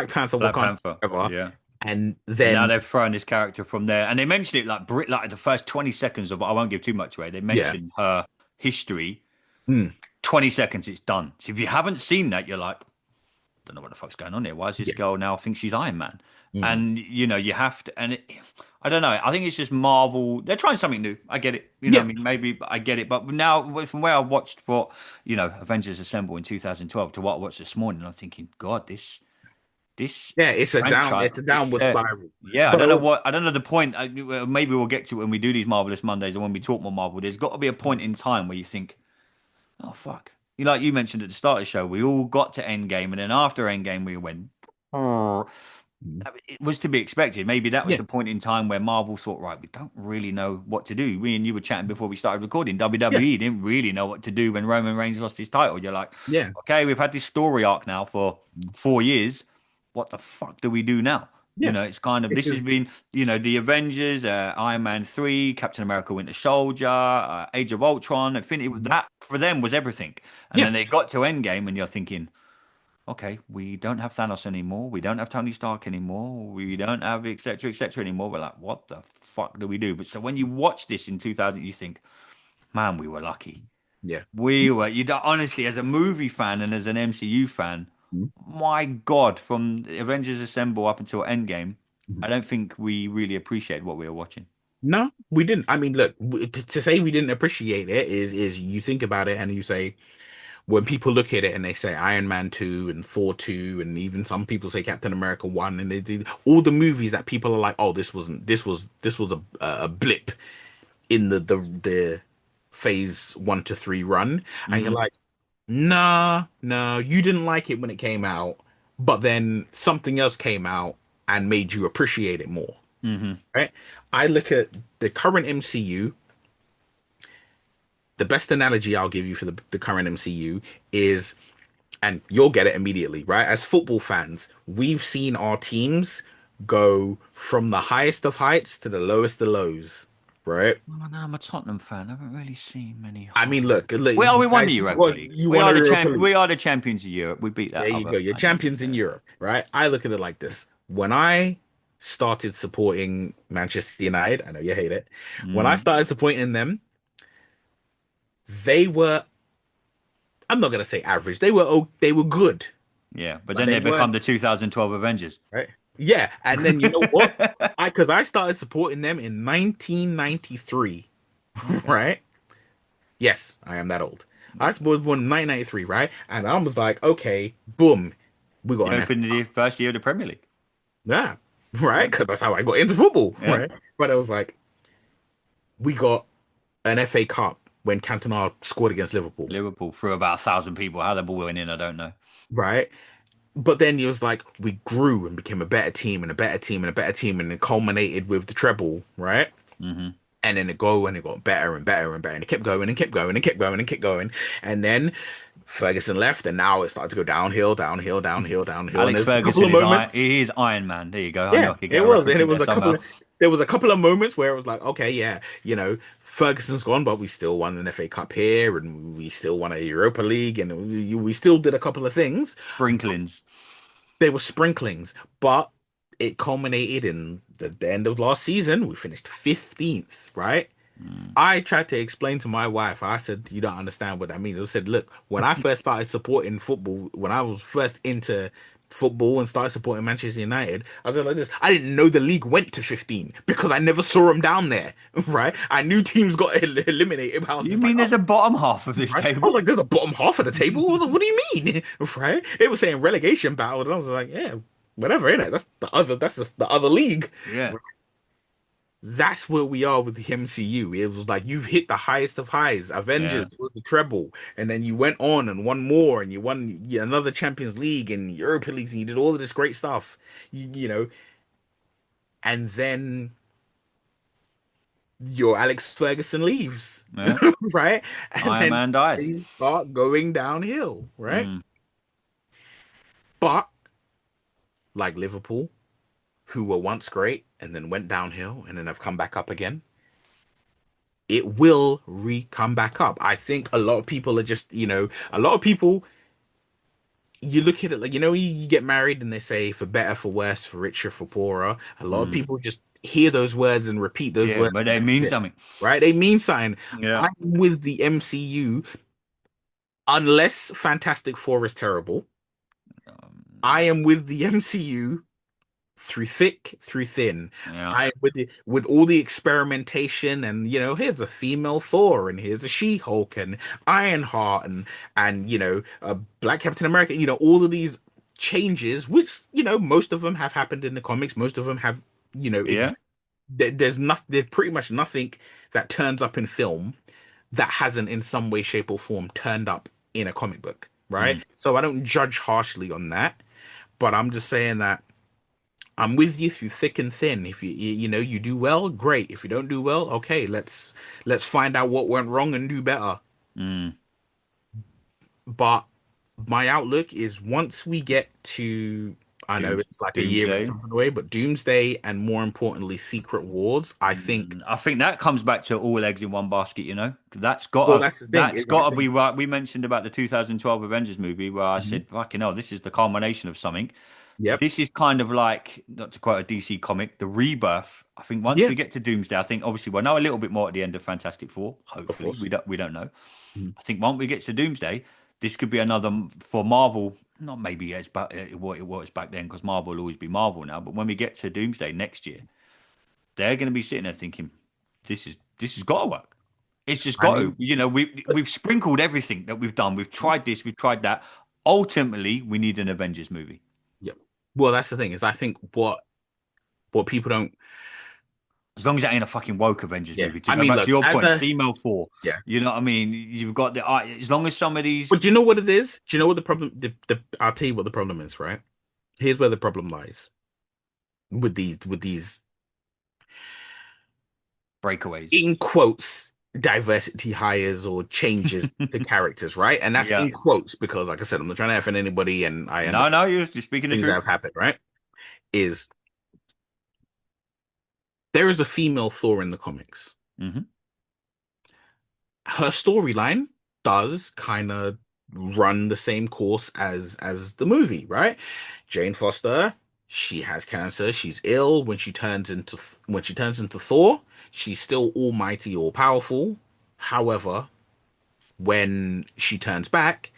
Panther Black Wakanda Panther. Forever, Yeah. and And now then they've thrown this character from there, and they mentioned it like like the first 20 seconds of. I won't give too much away. They yeah. mentioned her history. Mm, 20 seconds, it's done. So if you haven't seen that, you're like, don't know what the fuck's going on here. Why does this yeah. girl now think she's Iron Man? Mm, And you have to, I don't know. I think it's just Marvel. They're trying something new. I get it. I yeah. mean, maybe I get it. But now, from where I watched Avengers Assemble in 2012 to what I watched this morning, I'm thinking, God, this Yeah, franchise, it's a downward spiral. yeah, But I don't know the point. Maybe we'll get to it when we do these Marvelous Mondays and when we talk more Marvel. There's got to be a point in time where you think, oh fuck. Like you mentioned at the start of the show, we all got to Endgame, and then after Endgame, we went. Oh, it was to be expected. Maybe that was yeah, the point in time where Marvel thought, right, we don't really know what to do. We and you were chatting before we started recording. yeah, WWE didn't really know what to do when Roman Reigns lost his title. You're like, yeah, okay, we've had this story arc now for 4 years. What the fuck do we do now? yeah. It's kind of This this has is been, the Avengers, Iron Man 3, Captain America Winter Soldier, Age of Ultron, Infinity. That for them was everything. And yeah, then they got to Endgame, and you're thinking, okay, we don't have Thanos anymore. We don't have Tony Stark anymore. We don't have et cetera anymore. We're like, what the fuck do we do? But so when you watch this in 2000, you think, man, we were lucky. yeah. Honestly, as a movie fan and as an MCU fan, Mhm. my God, from Avengers Assemble up until Endgame, Mhm. I don't think we really appreciated what we were watching. No, we didn't. I mean, look, to say we didn't appreciate it is you think about it and you say when people look at it and they say Iron Man 2 and Thor 2 and even some people say Captain America 1 and they did all the movies that people are like, oh, this was a blip in the phase 1 to 3 run, and you're Hmm. like, nah, no, you didn't like it when it came out, but then something else came out and made you appreciate it more, Hmm. right? I look at the current MCU. The best analogy I'll give you for the current MCU is, and you'll get it immediately, right? As football fans, we've seen our teams go from the highest of heights to the lowest of lows, right? Oh, no, I'm a Tottenham fan. I haven't really seen many I mean, highs. look, We you won the guys, Europa League. you We won a are the Europa champ. League. We are the champions of Europe. We beat There that you other. go. You're champions in Europe, right? I look at it like this. When I started supporting Manchester United, I know you hate it. When I Mm, started supporting them, they were, I'm not gonna say average. They were good, yeah, but but then they they become weren't, the 2012 Avengers. right? Yeah, and then you know what? Because I started supporting them in 1993, Okay. right? Yes, I am that old. I was born in 1993, right? And I was like, okay, boom, we got You an F. opened the first year of the Premier League. Yeah, right? Yeah. Because that's how I got into football, Yeah. right? But I was like, we got an FA Cup when Cantona scored against Liverpool, Liverpool threw about 1,000 people. How the ball went in, I don't know. right? But then it was like we grew and became a better team and a better team and a better team, and it culminated with the treble, right? Hmm. And then it got better and better and better, and it kept going and kept going and kept going and kept going. And then Ferguson left, and now it started to go downhill, downhill, downhill, downhill. And Alex there's a couple Ferguson of is moments, he is Iron Man. There you go. I knew yeah, I could it get a was, and reference it in was there a couple somehow. of there was a couple of moments where it was like, okay, yeah, Ferguson's gone, but we still won an FA Cup here, and we still won a Europa League, and we still did a couple of things. Sprinklings. They were sprinklings, but it culminated in the end of last season. We finished 15th, right? Mm. I tried to explain to my wife, I said, you don't understand what that means. I said, look, when I first started supporting football, when I was first into football and started supporting Manchester United, I was like this. I didn't know the league went to 15 because I never saw them down there, right? I knew teams got eliminated, but I was You just like, mean oh, there's a bottom half of this right. I was table? like, there's a bottom half of the table. I was like, what do you mean? Right? It was saying relegation battle, and I was like, yeah, whatever, innit? That's just the other league. Yeah, That's where we are with the MCU. It was like you've hit the highest of highs. yeah, Avengers was the treble, and then you went on and won more, and you won another Champions League and Europa Leagues, and you did all of this great stuff. And then your Alex Ferguson leaves, yeah. right? And Iron then Man dies. things start going downhill, right? Mm. But like Liverpool, who were once great and then went downhill and then have come back up again, it will come back up. I think a lot of people are just, a lot of people, you look at it like, you get married and they say for better, for worse, for richer, for poorer. A lot of Mm. people just hear those words and repeat those Yeah, words but and they that's mean it, something. right? They mean something. Yeah. I'm with the MCU unless Fantastic Four is terrible. I Um, am with the MCU through thick, through thin. yeah, I with all the experimentation and here's a female Thor and here's a She-Hulk and Ironheart and Black Captain America, all of these changes, which most of them have happened in the comics, most of them have yeah. there's not there's pretty much nothing that turns up in film that hasn't in some way, shape, or form turned up in a comic book, right? Mm. So I don't judge harshly on that, but I'm just saying that I'm with you through thick and thin. If you do well, great. If you don't do well, okay, let's find out what went wrong and do better. Mm. But my outlook is once we get to, I know it's like a year and Doomsday. something away, but Doomsday and more importantly, Secret Wars, I think. I think that comes back to all eggs in one basket, you know. That's Well, gotta that's the thing that's is, I gotta be think, right. We mentioned about the 2012 Avengers movie where I Mhm. said, fucking hell, this is the culmination of something. Yep, This is kind of like, not to quote a DC comic, the rebirth. I think once yeah, we get to Doomsday, I think obviously we'll know a little bit more at the end of Fantastic Four. of Hopefully, course. we don't know. Mhm. I think once we get to Doomsday, this could be another for Marvel. Not maybe as back what it was back then, because Marvel will always be Marvel now. But when we get to Doomsday next year, they're going to be sitting there thinking, this has got to work. It's just I got to. mean, You know, but we've sprinkled everything that we've done. We've tried this, we've tried that. Ultimately, we need an Avengers movie. yeah. Well, that's the thing is, I think what people don't, As long as that ain't a fucking woke Avengers yeah. movie. To I go mean, back to look, your as point, a female four. yeah. You know what I mean? You've got the as long as some of these But do you know what it is? Do you know what the problem? I'll tell you what the problem is, right? Here's where the problem lies with these breakaways. in quotes diversity hires or changes to characters, right? And that's Yeah. in quotes because, like I said, I'm not trying to offend anybody, and I No, understand no, you're speaking the things that truth. have happened, right? Is there is a female Thor in the comics. Hmm. Her storyline does kind of run the same course as the movie, right? Jane Foster, she has cancer, she's ill when she turns into Thor, she's still almighty, all powerful. However, when she turns back,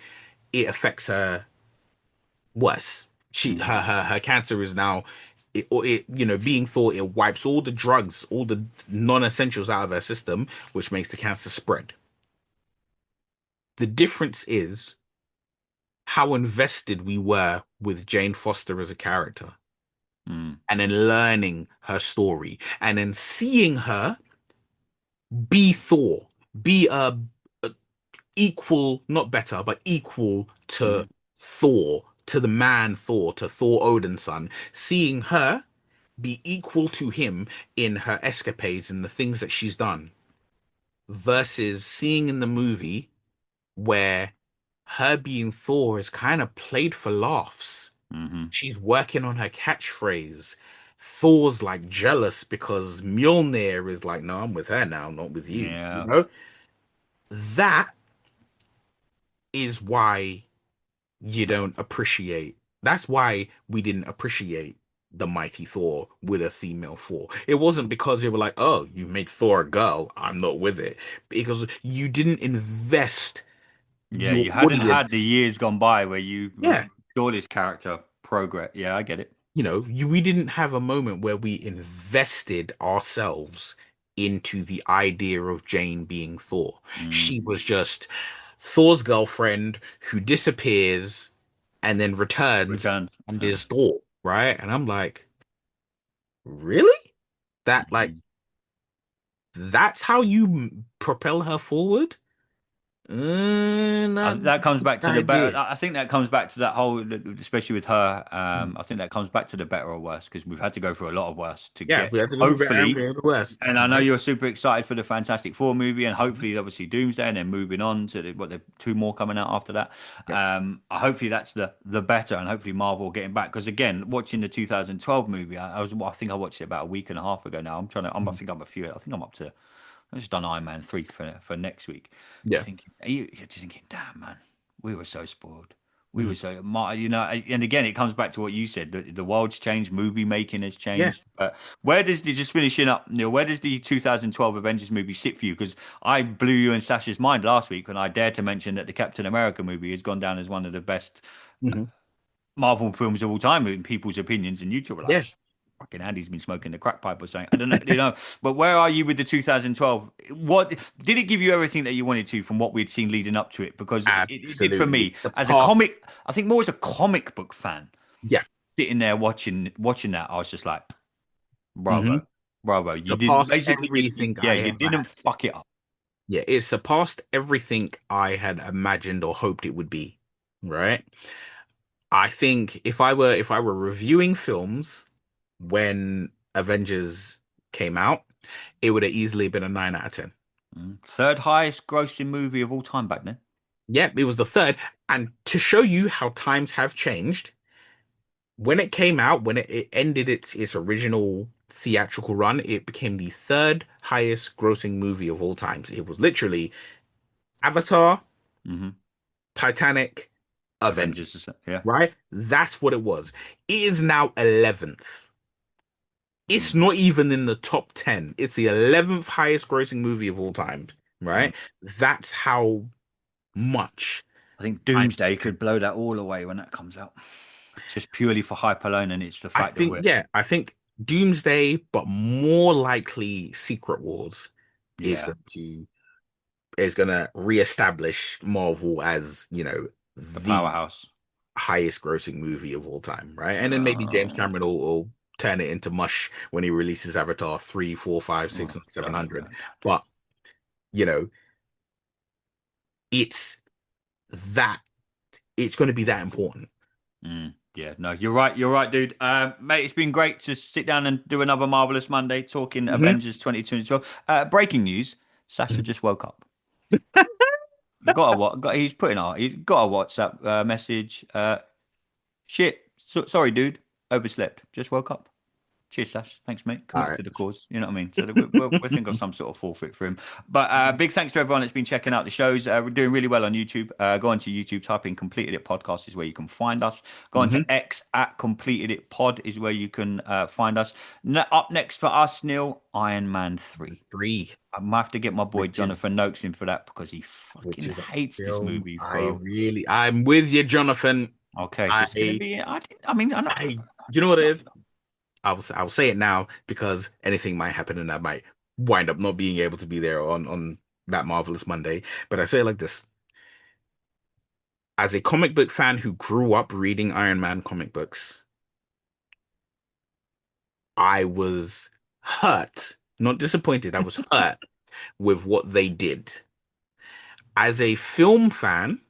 it affects her worse. Her cancer is now being Thor, it wipes all the drugs, all the non-essentials out of her system, which makes the cancer spread. The difference is how invested we were with Jane Foster as a character, Mm. and then learning her story, and then seeing her be Thor, be equal, not better, but equal to Hmm. Thor, to the man Thor, to Thor Odin's son, seeing her be equal to him in her escapades and the things that she's done, versus seeing in the movie where her being Thor is kind of played for laughs. Hmm. She's working on her catchphrase. Thor's like jealous because Mjolnir is like, no, I'm with her now, not with you. You Yeah. know? That is why you don't appreciate. That's why we didn't appreciate the mighty Thor with a female Thor. It wasn't because they were like, "Oh, you made Thor a girl. I'm not with it," because you didn't invest Yeah, your you hadn't had audience. the years gone by where you Yeah, saw this character progress. Yeah, I get it. we didn't have a moment where we invested ourselves into the idea of Jane being Thor. Mm. She was just Thor's girlfriend who disappears and then returns Returned. and is Thor, right? And I'm like, really? That like Mhm. that's how you propel her forward? Not That comes a good back to the better. idea. I think that comes back to that whole, especially with her. Mm. I think that comes back to the better or worse because we've had to go through a lot of worse to Yeah, get, we have to go through better and hopefully. better and worse, And I know right? you're super excited for the Fantastic Four movie, and Mhm. hopefully, obviously, Doomsday, and then moving on to the two more coming out after that. Yep. Hopefully, that's the better, and hopefully, Marvel getting back. Because again, watching the 2012 movie, I think I watched it about a week and a half ago. Now I'm trying to. I Mhm. think I'm a few. I think I'm up to. I've just done Iron Man 3 for next week. You're Yeah. thinking, you're just thinking, damn man, we were so spoiled. We were Mhm. so, and again, it comes back to what you said. The world's changed, movie making has Yeah. changed. But where does the just finishing up, Neil? Where does the 2012 Avengers movie sit for you? Because I blew you and Sasha's mind last week when I dared to mention that the Captain America movie has gone down as one of the best Mhm. Marvel films of all time in people's opinions, and YouTube were like, Yeah. fucking Andy's been smoking the crack pipe or something. I don't know. But where are you with the 2012? What did it give you everything that you wanted to from what we'd seen leading up to it? Because it did for Absolutely. me The as a past. comic. I think more as a comic book fan, Yeah. sitting there watching that, I was just like, Hmm. bravo, bravo. You didn't Surpassed basically, everything yeah, I you ever had. didn't fuck it up. Yeah, it surpassed everything I had imagined or hoped it would be. Right? I think if I were reviewing films when Avengers came out, it would have easily been a 9 out of 10. Third highest grossing movie of all time back then. Yeah, it was the third. And to show you how times have changed, when it came out, when it ended its original theatrical run, it became the third highest grossing movie of all times. It was literally Avatar, Hmm. Titanic, Avengers, Avengers, yeah. right? That's what it was. It is now 11th. It's Mm. not even in the top 10. It's the 11th highest grossing movie of all time, Mm. right? That's how much I think times Doomsday have could changed. blow that all away when that comes out. Just purely for hype alone, and it's the I fact that think, we're, yeah, I think Doomsday, but more likely Secret Wars is yeah, going to reestablish Marvel as, the the powerhouse. highest grossing movie of all time, right? And then maybe James Uh, Cameron will turn it into mush when he releases Avatar 3, 4, 5, 6, oh, and don't. 700. But, you know, it's that it's going to be that important. Yeah, no, you're right. You're right, dude. Mate, it's been great to sit down and do another Marvelous Monday talking Hmm. Avengers 2012. Breaking news: Sasha just woke up. Got a what? He's got a WhatsApp message. Shit. Sorry, dude. Overslept. Just woke up. Cheers, Sash. Thanks, mate. All Committed right. to the cause. You know what I mean? So that we'll think of some sort of forfeit for him. But big thanks to everyone that's been checking out the shows. We're doing really well on YouTube. Go onto YouTube, type in Completed It Podcast is where you can find us. Go on Hmm. to X at Completed It Pod is where you can find us. Up next for us, Neil, Iron Man 3. Three, I might have to get my boy which is Jonathan Noakes in for that because he which fucking is a hates this film movie, I bro. really I'm with you, Jonathan. Okay, this is gonna I be. I mean, I know I do you know it's what it not. is? I'll say it now because anything might happen and I might wind up not being able to be there on that marvelous Monday. But I say it like this: as a comic book fan who grew up reading Iron Man comic books, I was hurt, not disappointed. I was hurt with what they did. As a film fan,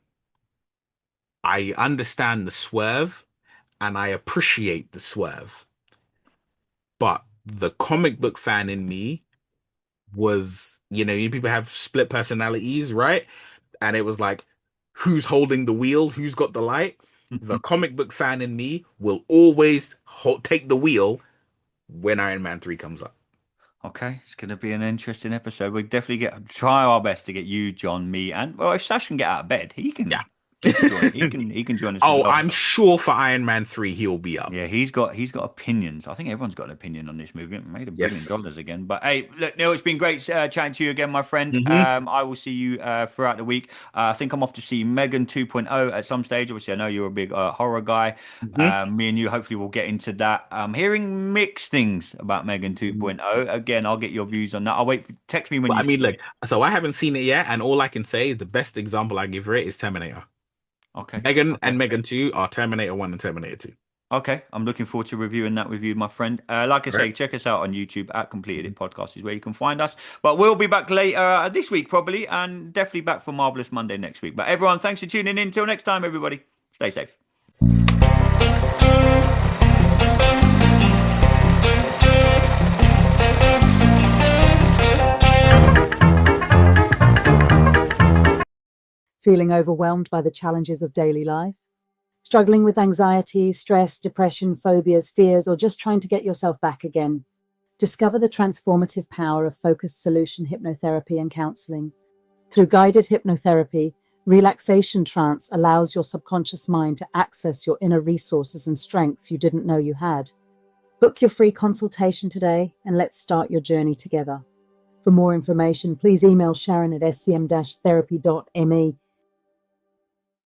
I understand the swerve and I appreciate the swerve. But the comic book fan in me was, you people have split personalities, right? And it was like, who's holding the wheel? Who's got the light? The comic book fan in me will always take the wheel when Iron Man 3 comes up. Okay, it's going to be an interesting episode. We definitely try our best to get you, John, me, and well, if Sash can get out of bed, Yeah. he can join. He can join us as Oh, well. I'm sure for Iron Man 3 he'll be up. Yeah, he's got opinions. I think everyone's got an opinion on this movie. It made $1 billion Yes. again. But hey, look, Neil, it's been great chatting to you again, my friend. Hmm. I will see you throughout the week. I think I'm off to see Megan 2.0 at some stage. Obviously, I know you're a big horror guy. Hmm. Me and you, hopefully, we'll get into that. I'm hearing mixed things about Megan 2.0. Again, I'll get your views on that. I'll wait. Text me when But I you've mean, seen look, it. so I haven't seen it yet, and all I can say is the best example I give for it is Terminator. Okay. Megan Okay. and Megan 2 are Terminator 1 and Terminator 2. Okay, I'm looking forward to reviewing that with you, my friend. Like I All right. say, check us out on YouTube at Completed It Podcast is where you can find us. But we'll be back later this week probably, and definitely back for Marvelous Monday next week. But everyone, thanks for tuning in. Till next time, everybody, stay safe. Feeling overwhelmed by the challenges of daily life? Struggling with anxiety, stress, depression, phobias, fears, or just trying to get yourself back again? Discover the transformative power of focused solution hypnotherapy and counseling. Through guided hypnotherapy, relaxation trance allows your subconscious mind to access your inner resources and strengths you didn't know you had. Book your free consultation today and let's start your journey together. For more information, please email Sharon at scm-therapy.me